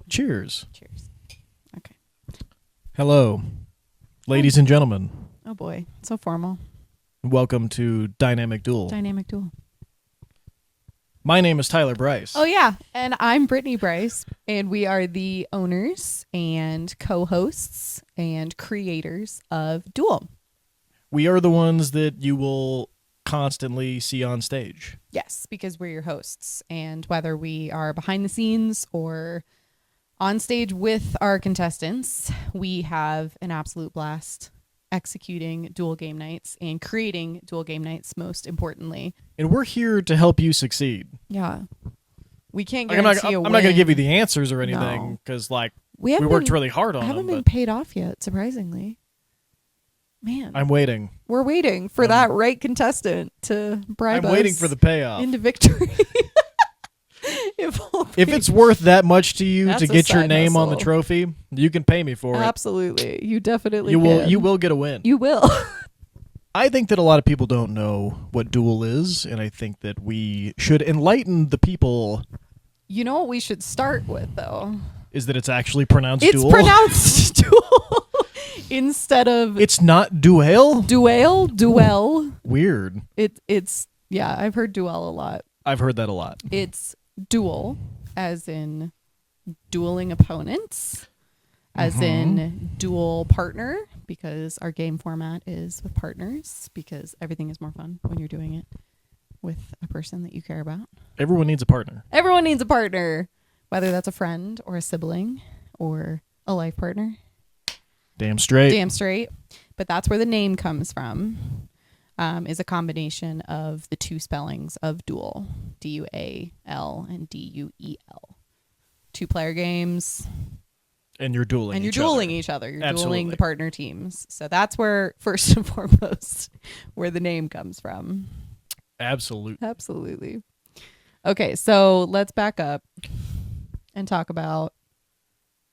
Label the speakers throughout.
Speaker 1: Cheers.
Speaker 2: Cheers. Okay.
Speaker 1: Hello, ladies and gentlemen.
Speaker 2: Oh boy, so formal.
Speaker 1: Welcome to Dynamic Duel.
Speaker 2: Dynamic Duel.
Speaker 1: My name is Tyler Bryce.
Speaker 2: Oh yeah, and I'm Brittany Bryce, and we are the owners and co-hosts and creators of Duel.
Speaker 1: We are the ones that you will constantly see on stage.
Speaker 2: Yes, because we're your hosts, and whether we are behind the scenes or on stage with our contestants, we have an absolute blast executing Duel game nights and creating Duel game nights, most importantly.
Speaker 1: And we're here to help you succeed.
Speaker 2: Yeah. We can't
Speaker 1: I'm
Speaker 2: guarantee
Speaker 1: not going to give you the answers or anything because,
Speaker 2: we
Speaker 1: worked really hard on them.
Speaker 2: Haven't been paid off yet, surprisingly. Man.
Speaker 1: I'm waiting.
Speaker 2: We're waiting for that right contestant to bribe us.
Speaker 1: I'm waiting for the payoff.
Speaker 2: Into victory.
Speaker 1: If it's worth that much to you
Speaker 2: That's
Speaker 1: to
Speaker 2: a
Speaker 1: get your
Speaker 2: side
Speaker 1: name on
Speaker 2: hustle.
Speaker 1: the trophy, you can pay me for it.
Speaker 2: Absolutely. You definitely
Speaker 1: You will.
Speaker 2: can.
Speaker 1: You will get a win.
Speaker 2: You will.
Speaker 1: I think that a lot of people don't know what Duel is, and I think that we should enlighten the people.
Speaker 2: You know what we should start with, though?
Speaker 1: Is that it's actually pronounced
Speaker 2: It's
Speaker 1: Duel?
Speaker 2: pronounced Duel instead of
Speaker 1: It's not Duael?
Speaker 2: Duel.
Speaker 1: Weird.
Speaker 2: It's yeah, I've heard Duel a lot.
Speaker 1: I've heard that a lot.
Speaker 2: It's duel, as in dueling opponents, as in dual partner, because our game format is with partners, because everything is more fun when you're doing it with a person that you care about.
Speaker 1: Everyone needs a partner.
Speaker 2: Everyone needs a partner, whether that's a friend or a sibling or a life partner.
Speaker 1: Damn straight.
Speaker 2: Damn straight. But that's where the name comes from. Is a combination of the two spellings of duel, D-U-A-L and D-U-E-L. 2-player games.
Speaker 1: And you're dueling
Speaker 2: And you're
Speaker 1: each
Speaker 2: dueling
Speaker 1: other.
Speaker 2: each other. You're
Speaker 1: Absolutely.
Speaker 2: dueling the partner teams. So that's where, first and foremost, where the name comes from.
Speaker 1: Absolutely.
Speaker 2: Absolutely. Okay, so let's back up and talk about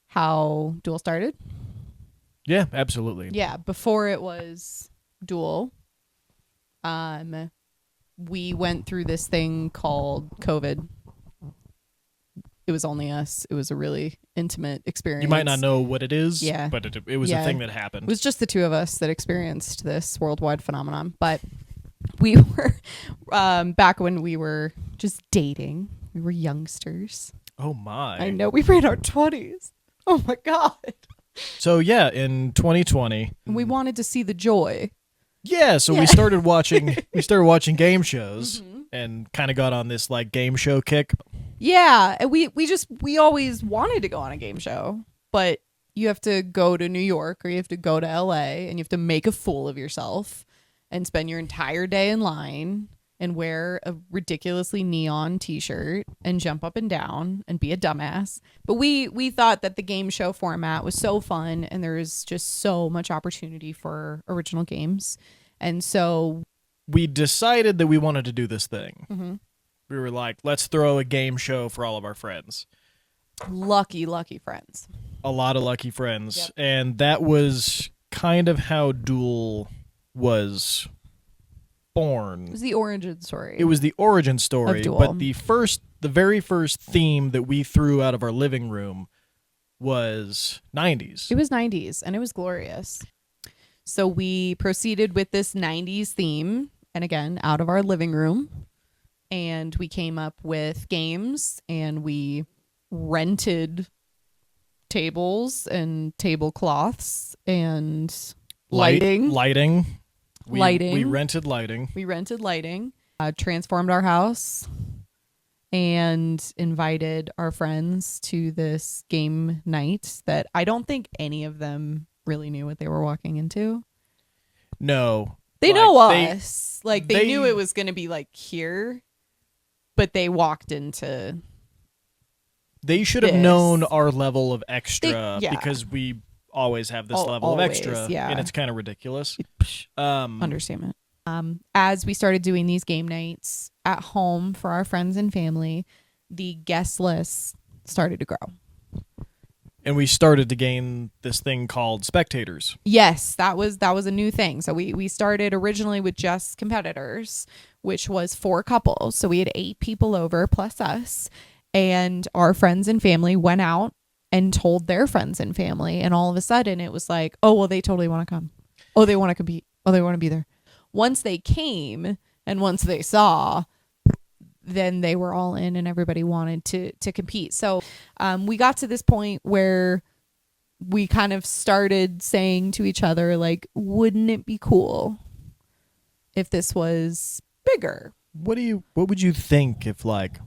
Speaker 2: how Duel started.
Speaker 1: Yeah, absolutely.
Speaker 2: Yeah, before it was Duel, we went through this thing called COVID. It was only us. It was a really intimate experience.
Speaker 1: You might not know what it is,
Speaker 2: Yeah.
Speaker 1: but it was a thing that happened.
Speaker 2: It was just the two of us that experienced this worldwide phenomenon. But we were, back when we were just dating, we were youngsters.
Speaker 1: Oh, my.
Speaker 2: I know, we were in our 20s. Oh, my God.
Speaker 1: So, yeah, in 2020.
Speaker 2: We wanted to see the joy.
Speaker 1: Yeah, so we started watching game shows and kind of got on this like game show kick.
Speaker 2: Yeah, and we always wanted to go on a game show, but you have to go to New York or you have to go to LA and you have to make a fool of yourself and spend your entire day in line and wear a ridiculously neon t-shirt and jump up and down and be a dumbass. But we thought that the game show format was so fun and there was just so much opportunity for original games. And so
Speaker 1: we decided that we wanted to do this thing. We were like, let's throw a game show for all of our friends.
Speaker 2: lucky friends.
Speaker 1: A lot of lucky friends.
Speaker 2: Yep.
Speaker 1: And that was kind of how Duel was born.
Speaker 2: It was the origin story.
Speaker 1: It was the origin story,
Speaker 2: Of Duel.
Speaker 1: but the very first theme that we threw out of our living room was 90s.
Speaker 2: It was 90s, and it was glorious. So we proceeded with this 90s theme, and again, out of our living room, and we came up with games, and we rented tables and tablecloths and lighting.
Speaker 1: We rented lighting.
Speaker 2: We rented lighting, transformed our house, and invited our friends to this game night that I don't think any of them really knew what they were walking into.
Speaker 1: No.
Speaker 2: They
Speaker 1: Like,
Speaker 2: know
Speaker 1: they-
Speaker 2: us. Like, they knew it was going to be, like, here, but they walked into...
Speaker 1: They should have
Speaker 2: this.
Speaker 1: known our level of extra
Speaker 2: Yeah.
Speaker 1: because we always have this level
Speaker 2: always,
Speaker 1: of extra,
Speaker 2: yeah.
Speaker 1: and it's kind of ridiculous.
Speaker 2: Understatement. As we started doing these game nights at home for our friends and family, the guest list started to grow.
Speaker 1: And we started to gain this thing called spectators.
Speaker 2: Yes, that was a new thing. So we started originally with just competitors, which was 4 couples. So we had 8 people over plus us, and our friends and family went out and told their friends and family, and all of a sudden it was like, oh, well, they totally want to come. Oh, they want to compete. Oh, they want to be there. Once they came and once they saw, then they were all in and everybody wanted to compete. So we got to this point where we kind of started saying to each other, like, wouldn't it be cool if this was bigger?
Speaker 1: What would you think if, like,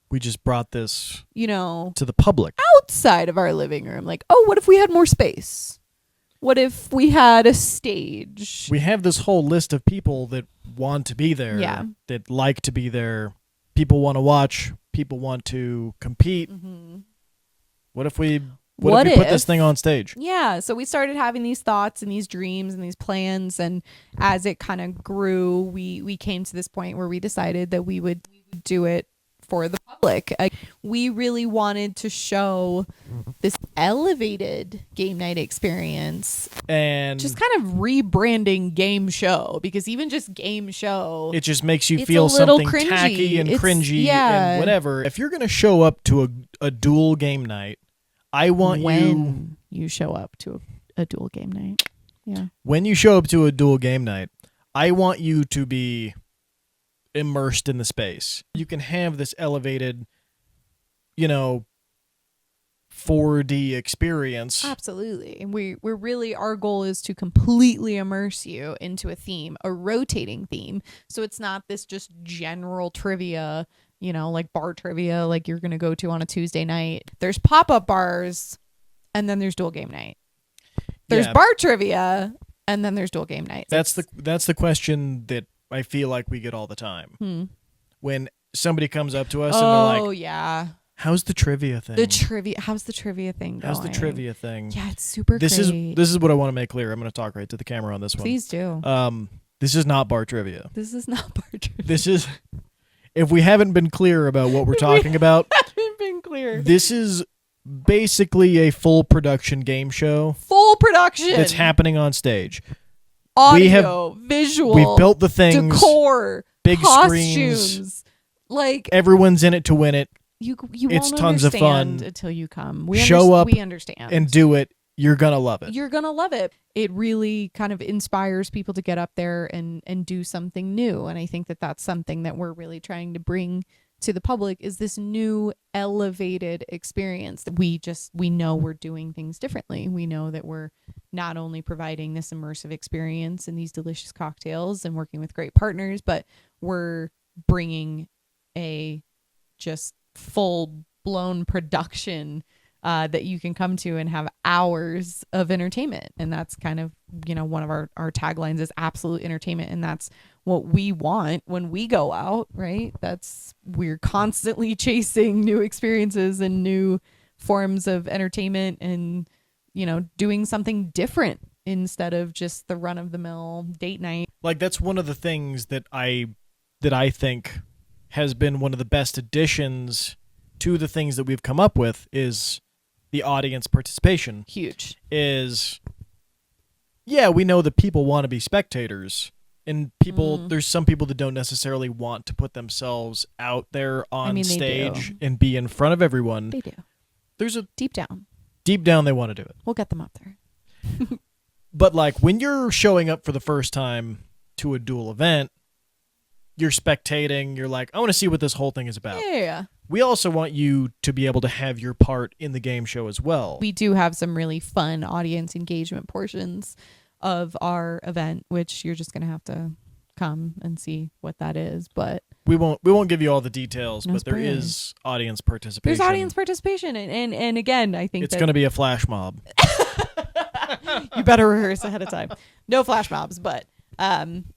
Speaker 1: we just brought this, to the public?
Speaker 2: Outside of our living room. Like, oh, what if we had more space? What if we had a stage?
Speaker 1: We have this whole list of people that want to be there, that like to be there. People want to watch. People want to compete.
Speaker 2: Mm-hmm.
Speaker 1: What if we put this thing on stage?
Speaker 2: Yeah, so we started having these thoughts and these dreams and these plans, and as it kind of grew, we came to this point where we decided that we would do it for the public. We really wanted to show this elevated game night experience
Speaker 1: and
Speaker 2: just kind of rebranding game show, because even just game show,
Speaker 1: it just makes you feel something cringy. Tacky and cringy and whatever. If you're going to show up to a dual game night, I want
Speaker 2: when you show up to a dual game night. Yeah.
Speaker 1: When you show up to a dual game night, I want you to be immersed in the space. You can have this elevated, 4D experience.
Speaker 2: Absolutely. And we're really, our goal is to completely immerse you into a theme, a rotating theme. So it's not this just general trivia, like bar trivia, like you're going to go to on a Tuesday night. There's pop-up bars, and then there's dual game night. There's bar trivia, and then there's dual game night.
Speaker 1: That's the question that I feel like we get all the time. When somebody comes up to us and they're like,
Speaker 2: oh, yeah.
Speaker 1: How's the trivia thing?
Speaker 2: How's the trivia thing going?
Speaker 1: How's the trivia thing?
Speaker 2: Yeah, it's super
Speaker 1: This
Speaker 2: great.
Speaker 1: is what I want to make clear. I'm going to talk right to the camera on this one.
Speaker 2: Please do.
Speaker 1: This is not bar trivia.
Speaker 2: This is not bar trivia.
Speaker 1: This is, if we haven't been clear about what we're talking about,
Speaker 2: haven't been clear.
Speaker 1: This is basically a full production game show.
Speaker 2: Full production.
Speaker 1: That's happening on stage.
Speaker 2: Audio, visual.
Speaker 1: We've built the things.
Speaker 2: Decor.
Speaker 1: Big
Speaker 2: costumes,
Speaker 1: screens.
Speaker 2: Like,
Speaker 1: everyone's in it to win it.
Speaker 2: You
Speaker 1: it's
Speaker 2: won't
Speaker 1: tons of fun
Speaker 2: until you come.
Speaker 1: Show up.
Speaker 2: We understand
Speaker 1: And do it. You're gonna love it.
Speaker 2: You're gonna love it. It really kind of inspires people to get up there and do something new. And I think that that's something that we're really trying to bring to the public, is this new elevated experience that we know we're doing things differently. We know that we're not only providing this immersive experience and these delicious cocktails and working with great partners, but we're bringing a just full blown production that you can come to and have hours of entertainment. And that's kind of, one of our taglines is absolute entertainment. And that's what we want when we go out, right? We're constantly chasing new experiences and new forms of entertainment and, doing something different instead of just the run of the mill date night.
Speaker 1: Like, that's one of the things that I think has been one of the best additions to the things that we've come up with, is the audience participation.
Speaker 2: Huge.
Speaker 1: We know that people want to be spectators, and there's some people that don't necessarily want to put themselves out there on stage and be in front of everyone.
Speaker 2: They do.
Speaker 1: There's a
Speaker 2: deep down
Speaker 1: they want to do it.
Speaker 2: We'll get them up there.
Speaker 1: But like, when you're showing up for the first time to a dual event, you're spectating, you're like, I want to see what this whole thing is about.
Speaker 2: Yeah.
Speaker 1: We also want you to be able to have your part in the game show as well.
Speaker 2: We do have some really fun audience engagement portions of our event, which you're just going to have to come and see what that is. But
Speaker 1: we won't give you all the details, but there is audience participation.
Speaker 2: There's audience participation. And again, I think
Speaker 1: it's going to be a flash mob.
Speaker 2: You better rehearse ahead of time. No flash mobs, but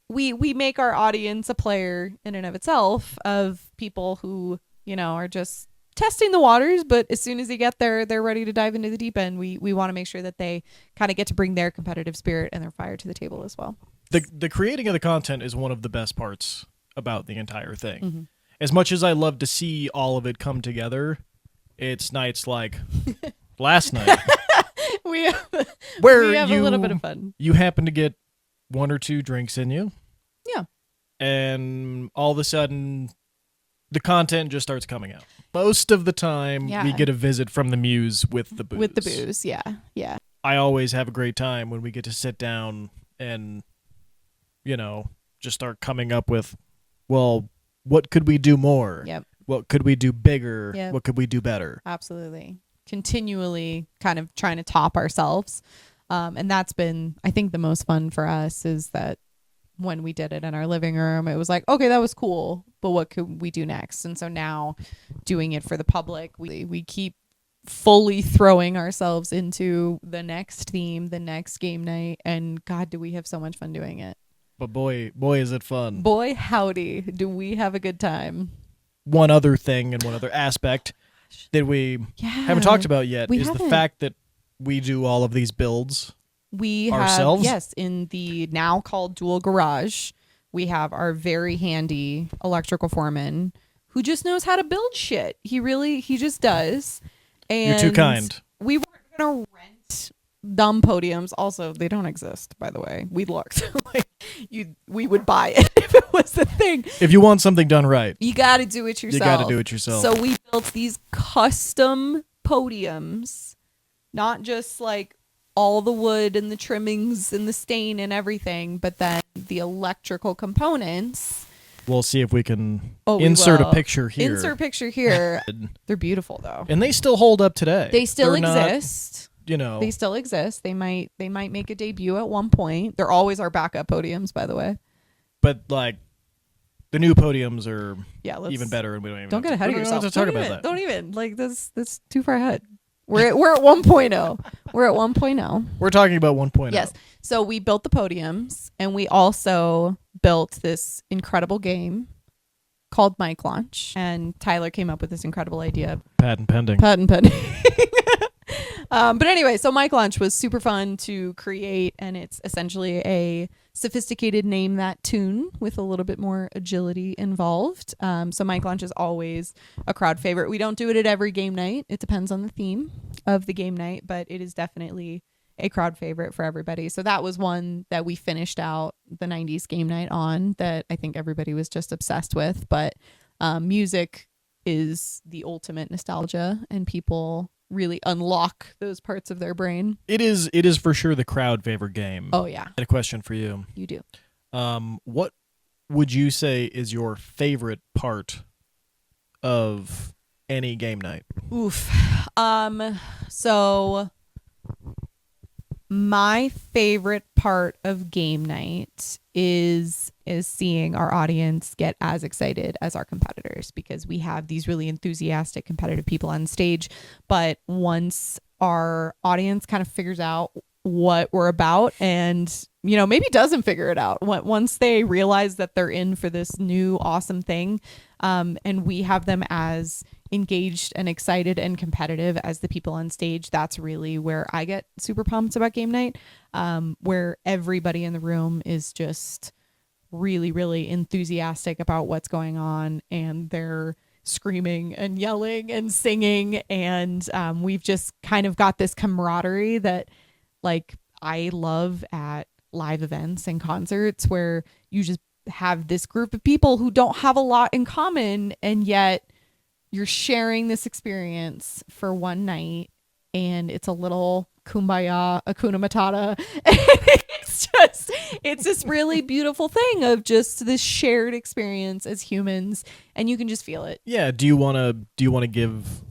Speaker 2: we make our audience a player in and of itself, of people who, are just testing the waters, but as soon as they get there, they're ready to dive into the deep end. We want to make sure that they kind of get to bring their competitive spirit and their fire to the table as well.
Speaker 1: The creating of the content is one of the best parts about the entire thing.
Speaker 2: Mm-hmm.
Speaker 1: As much as I love to see all of it come together, it's nights like last night,
Speaker 2: we have,
Speaker 1: where
Speaker 2: we have
Speaker 1: you
Speaker 2: a little bit of fun.
Speaker 1: you happen to get 1 or 2 drinks in you.
Speaker 2: Yeah.
Speaker 1: And all of a sudden, the content just starts coming out. Most of the time, we
Speaker 2: Yeah.
Speaker 1: get a visit from the muse with the booze.
Speaker 2: With the booze, yeah.
Speaker 1: I always have a great time when we get to sit down and, just start coming up with, well, what could we do more?
Speaker 2: Yep.
Speaker 1: What could we do bigger?
Speaker 2: Yep.
Speaker 1: What could we do better?
Speaker 2: Absolutely. Continually kind of trying to top ourselves. And that's been, I think, the most fun for us is that when we did it in our living room, it was like, okay, that was cool, but what could we do next? And so now doing it for the public, we keep fully throwing ourselves into the next theme, the next game night. And God, do we have so much fun doing it.
Speaker 1: But boy, is it fun.
Speaker 2: Boy, howdy, do we have a good time.
Speaker 1: One other thing and one other aspect that we haven't talked about yet is the fact that we do all of these builds
Speaker 2: we
Speaker 1: ourselves.
Speaker 2: Have, yes, in the now called Dual Garage, we have our very handy electrical foreman who just knows how to build shit. He just does. And
Speaker 1: you're too kind.
Speaker 2: We weren't going to rent dumb podiums. Also, they don't exist, by the way. We looked. We would buy it if it was the thing.
Speaker 1: If you want something done right,
Speaker 2: you got to do it yourself.
Speaker 1: You got to do it yourself.
Speaker 2: So we built these custom podiums, not just like all the wood and the trimmings and the stain and everything, but then the electrical components.
Speaker 1: We'll see if we can insert a picture here.
Speaker 2: Insert picture here. They're beautiful though.
Speaker 1: And they still hold up today.
Speaker 2: They still
Speaker 1: They're
Speaker 2: exist.
Speaker 1: Not,
Speaker 2: they still exist. They might make a debut at one point. They're always our backup podiums, by the way.
Speaker 1: But like the new podiums are even better, and we
Speaker 2: don't get ahead of yourself.
Speaker 1: Let's talk about that.
Speaker 2: Don't even like this. That's too far ahead. We're at 1.0. We're at 1.0.
Speaker 1: We're talking about 1.0.
Speaker 2: Yes. So we built the podiums, and we also built this incredible game called Mic Launch. And Tyler came up with this incredible idea.
Speaker 1: Patent pending.
Speaker 2: But anyway, so Mic Launch was super fun to create, and it's essentially a sophisticated name that tune with a little bit more agility involved. So Mic Launch is always a crowd favorite. We don't do it at every game night. It depends on the theme of the game night, but it is definitely a crowd favorite for everybody. So that was one that we finished out the 90s game night on that I think everybody was just obsessed with. But music is the ultimate nostalgia, and people really unlock those parts of their brain.
Speaker 1: It is for sure the crowd favorite game.
Speaker 2: Oh yeah.
Speaker 1: I had a question for you.
Speaker 2: You do.
Speaker 1: What would you say is your favorite part of any game night?
Speaker 2: Oof. So my favorite part of game night is seeing our audience get as excited as our competitors, because we have these really enthusiastic competitive people on stage. But once our audience kind of figures out what we're about, and maybe doesn't figure it out, once they realize that they're in for this new awesome thing, and we have them as engaged and excited and competitive as the people on stage, that's really where I get super pumped about game night, where everybody in the room is just really, really enthusiastic about what's going on, and they're screaming and yelling and singing, and we've just kind of got this camaraderie that like I love at live events and concerts, where you just have this group of people who don't have a lot in common, and yet you're sharing this experience for one night, and it's a little kumbaya, Hakuna Matata. It's this really beautiful thing of just this shared experience as humans, and you can just feel it.
Speaker 1: Yeah. Do you want to give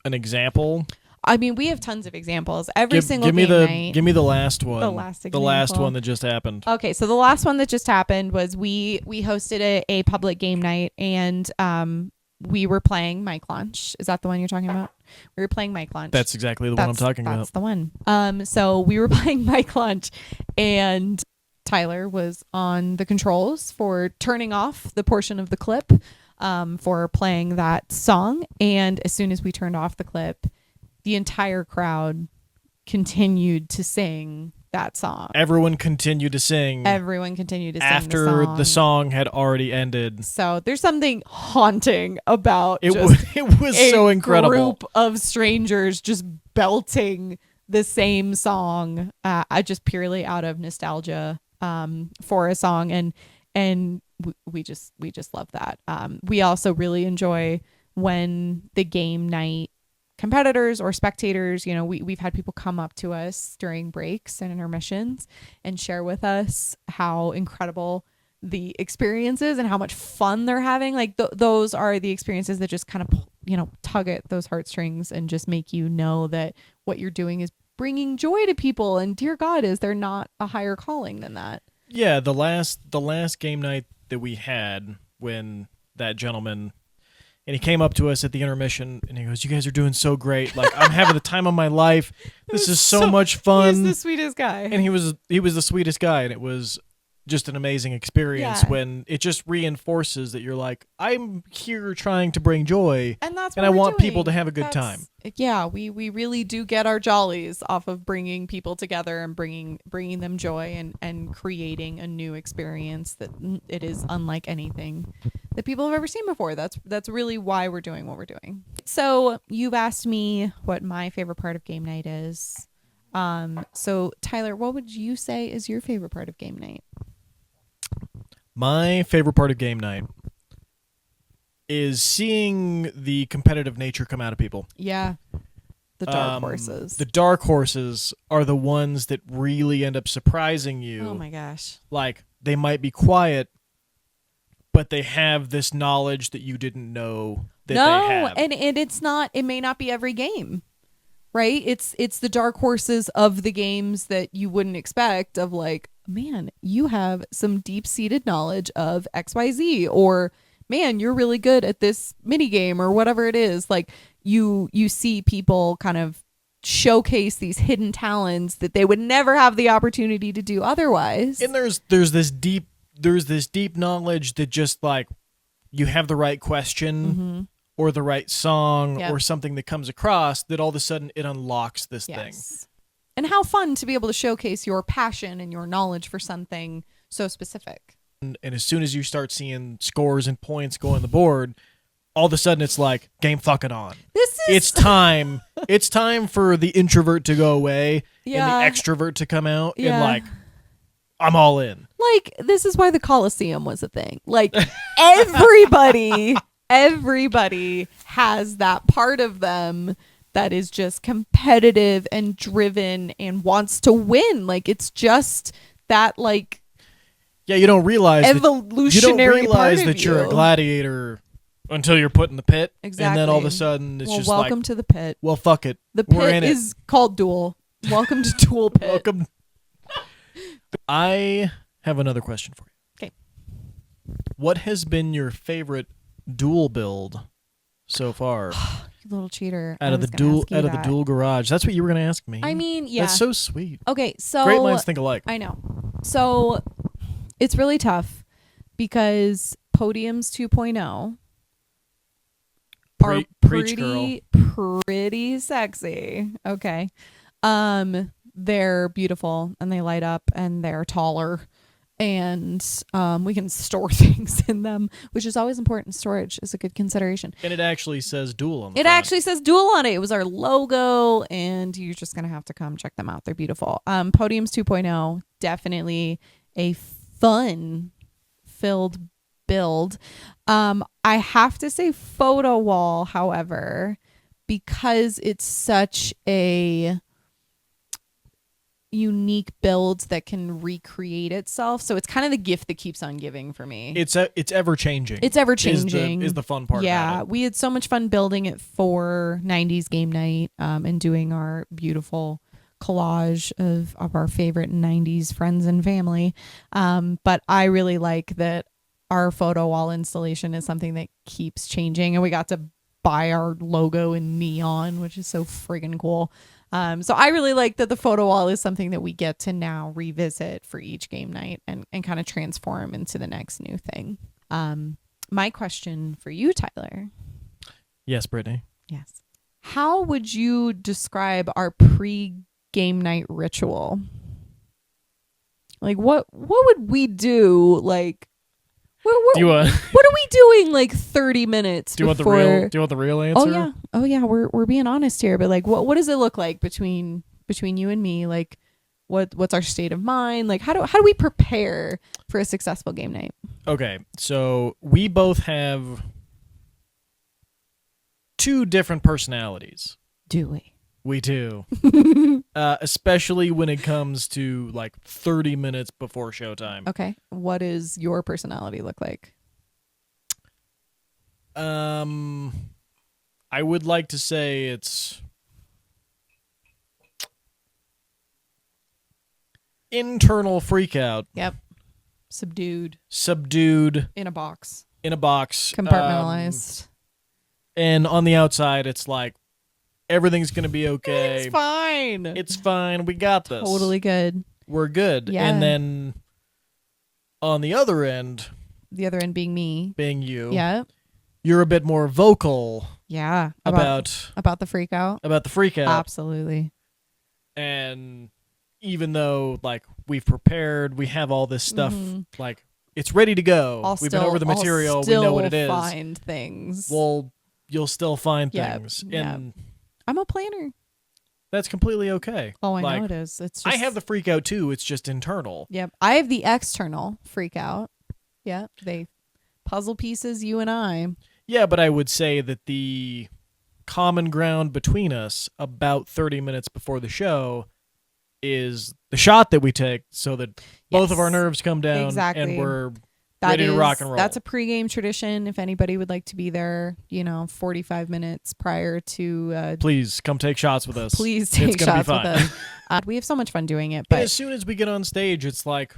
Speaker 1: an example?
Speaker 2: I mean, we have tons of examples. Every single
Speaker 1: give me
Speaker 2: game night.
Speaker 1: Give me the last one.
Speaker 2: The last
Speaker 1: one that just happened.
Speaker 2: Okay, so the last one that just happened was we hosted a public game night, and we were playing Mic Launch. Is that the one you're talking about? We were playing Mic Launch.
Speaker 1: That's exactly the one I'm talking about.
Speaker 2: That's the one. So we were playing Mic Launch, and Tyler was on the controls for turning off the portion of the clip, for playing that song. And as soon as we turned off the clip, the entire crowd continued to sing that song.
Speaker 1: Everyone continued to sing
Speaker 2: Everyone continued to sing
Speaker 1: after
Speaker 2: the song.
Speaker 1: had already ended.
Speaker 2: So there's something haunting about
Speaker 1: It
Speaker 2: just
Speaker 1: was
Speaker 2: a
Speaker 1: so incredible.
Speaker 2: group of strangers just belting the same song, I just purely out of nostalgia for a song, and we just love that. We also really enjoy when the game night competitors or spectators, we've had people come up to us during breaks and intermissions and share with us how incredible the experience is and how much fun they're having. Like those are the experiences that just kind of tug at those heartstrings and just make you know that what you're doing is bringing joy to people, and dear God, is there not a higher calling than that?
Speaker 1: Yeah, the last game night that we had, when that gentleman, and he came up to us at the intermission and he goes, "You guys are doing so great. Like, I'm having the time of my life. This is so much fun."
Speaker 2: He's the sweetest guy.
Speaker 1: And he was the sweetest guy, and it was just an amazing experience when it just reinforces that you're like, I'm here trying to bring joy,
Speaker 2: and that's
Speaker 1: and I want people to have a good time.
Speaker 2: Yeah, we really do get our jollies off of bringing people together and bringing them joy and creating a new experience that it is unlike anything that people have ever seen before. That's really why we're doing what we're doing. So you've asked me what my favorite part of game night is. So Tyler, what would you say is your favorite part of game night?
Speaker 1: My favorite part of game night is seeing the competitive nature come out of people.
Speaker 2: Yeah. The dark horses.
Speaker 1: The dark horses are the ones that really end up surprising you.
Speaker 2: Oh my gosh.
Speaker 1: Like, they might be quiet, but they have this knowledge that you didn't know that they have.
Speaker 2: And it may not be every game. Right? It's the dark horses of the games that you wouldn't expect, of like, man, you have some deep-seated knowledge of XYZ, or man, you're really good at this mini game, or whatever it is. Like you see people kind of showcase these hidden talents that they would never have the opportunity to do otherwise.
Speaker 1: And there's this deep knowledge that just like you have the right question or the right song or something that comes across that all of a sudden it unlocks this thing.
Speaker 2: And how fun to be able to showcase your passion and your knowledge for something so specific.
Speaker 1: And as soon as you start seeing scores and points go on the board, all of a sudden it's like, game fucking on. It's time. It's time for the introvert to go away and the extrovert to come out and like, I'm all in.
Speaker 2: Like, this is why the Coliseum was a thing. Like, everybody has that part of them that is just competitive and driven and wants to win. Like, it's just that, like,
Speaker 1: you don't realize
Speaker 2: evolutionary part of
Speaker 1: that you're a gladiator until you're put in the pit.
Speaker 2: Exactly.
Speaker 1: And then all of a sudden it's just like,
Speaker 2: welcome to the pit.
Speaker 1: Well, fuck it.
Speaker 2: The
Speaker 1: We're in
Speaker 2: pit is called Duel. Welcome to Duel Pit.
Speaker 1: Welcome. I have another question for you.
Speaker 2: Okay.
Speaker 1: What has been your favorite duel build so far?
Speaker 2: You little cheater.
Speaker 1: Out of the duel garage. That's what you were going to ask me.
Speaker 2: I mean, yeah.
Speaker 1: That's so sweet.
Speaker 2: Okay, so
Speaker 1: great minds think alike.
Speaker 2: I know. So it's really tough because Podiums 2.0 are pretty sexy. Okay. They're beautiful and they light up and they're taller, and we can store things in them, which is always important. Storage is a good consideration.
Speaker 1: And it actually says Duel on the
Speaker 2: front.
Speaker 1: It
Speaker 2: actually says Duel on it. It was our logo, and you're just going to have to come check them out. They're beautiful. Podiums 2.0, definitely a fun-filled build. I have to say Photo Wall, however, because it's such a unique build that can recreate itself. So it's kind of the gift that keeps on giving for me.
Speaker 1: It's ever changing.
Speaker 2: It's ever changing.
Speaker 1: Is the fun part.
Speaker 2: Yeah, we had so much fun building it for 90s game night, and doing our beautiful collage of our favorite 90s friends and family. But I really like that our photo wall installation is something that keeps changing, and we got to buy our logo in neon, which is so friggin' cool. So I really like that the photo wall is something that we get to now revisit for each game night and kind of transform into the next new thing. My question for you, Tyler.
Speaker 1: Yes, Brittany.
Speaker 2: Yes. How would you describe our pre-game night ritual? Like, what would we do? Like,
Speaker 1: Do you
Speaker 2: what are we doing? Like 30 minutes.
Speaker 1: Do you
Speaker 2: before...
Speaker 1: want the real answer?
Speaker 2: Oh yeah. We're being honest here. But like, what does it look like between you and me? Like, what's our state of mind? Like, how do we prepare for a successful game night?
Speaker 1: Okay, so we both have 2 different personalities.
Speaker 2: Do we?
Speaker 1: We do. Especially when it comes to like 30 minutes before showtime.
Speaker 2: Okay. What does your personality look like?
Speaker 1: I would like to say it's internal freakout.
Speaker 2: Yep. Subdued.
Speaker 1: In a box.
Speaker 2: Compartmentalized.
Speaker 1: And on the outside, it's like, everything's going to be okay.
Speaker 2: It's fine.
Speaker 1: We got this.
Speaker 2: Totally good.
Speaker 1: We're good.
Speaker 2: Yeah.
Speaker 1: And then on the other end
Speaker 2: being me.
Speaker 1: Being you.
Speaker 2: Yeah.
Speaker 1: You're a bit more vocal.
Speaker 2: Yeah.
Speaker 1: About
Speaker 2: the freak out.
Speaker 1: About the freak out.
Speaker 2: Absolutely.
Speaker 1: And even though like we've prepared, we have all this stuff like it's ready to go. We've been over the material. We know what it is.
Speaker 2: Find things.
Speaker 1: Well, you'll still find things. And
Speaker 2: I'm a planner.
Speaker 1: That's completely okay.
Speaker 2: Oh, I know it is. It's just...
Speaker 1: I have the freak out too. It's just internal.
Speaker 2: Yep. I have the external freak out. Yeah. They puzzle pieces, you and I.
Speaker 1: Yeah, but I would say that the common ground between us about 30 minutes before the show is the shot that we take so that both of our nerves come down and we're ready to rock and roll.
Speaker 2: That's a pregame tradition. If anybody would like to be there, 45 minutes prior to...
Speaker 1: please come take shots with us.
Speaker 2: Please take shots with us. We have so much fun doing it. But
Speaker 1: as soon as we get on stage, it's like,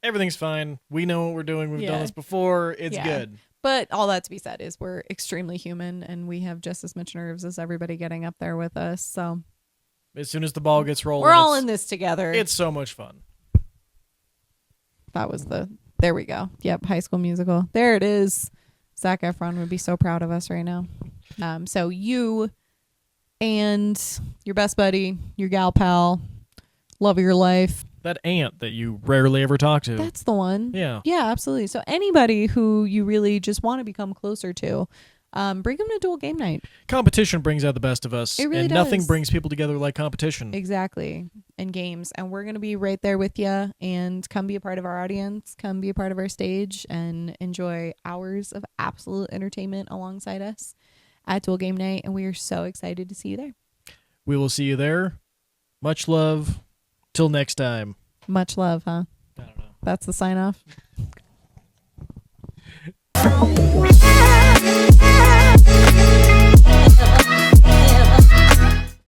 Speaker 1: everything's fine. We know what we're doing. We've done this before. It's good.
Speaker 2: But all that to be said is we're extremely human and we have just as much nerves as everybody getting up there with us. So
Speaker 1: as soon as the ball gets rolling,
Speaker 2: we're all in this together.
Speaker 1: It's so much fun.
Speaker 2: That was there we go. Yep. High School Musical. There it is. Zac Efron would be so proud of us right now. So you and your best buddy, your gal pal, love of your life.
Speaker 1: That aunt that you rarely ever talk to.
Speaker 2: That's the one.
Speaker 1: Yeah.
Speaker 2: Yeah, absolutely. So anybody who you really just want to become closer to, bring them to Dual Game Night.
Speaker 1: Competition brings out the best of us.
Speaker 2: It really does.
Speaker 1: Nothing brings people together like competition.
Speaker 2: Exactly. And games. And we're going to be right there with you. And come be a part of our audience. Come be a part of our stage. And enjoy hours of absolute entertainment alongside us at Dual Game Night. And we are so excited to see you there.
Speaker 1: We will see you there. Much love. Till next time.
Speaker 2: Much love, huh?
Speaker 1: I don't know.
Speaker 2: That's the sign off.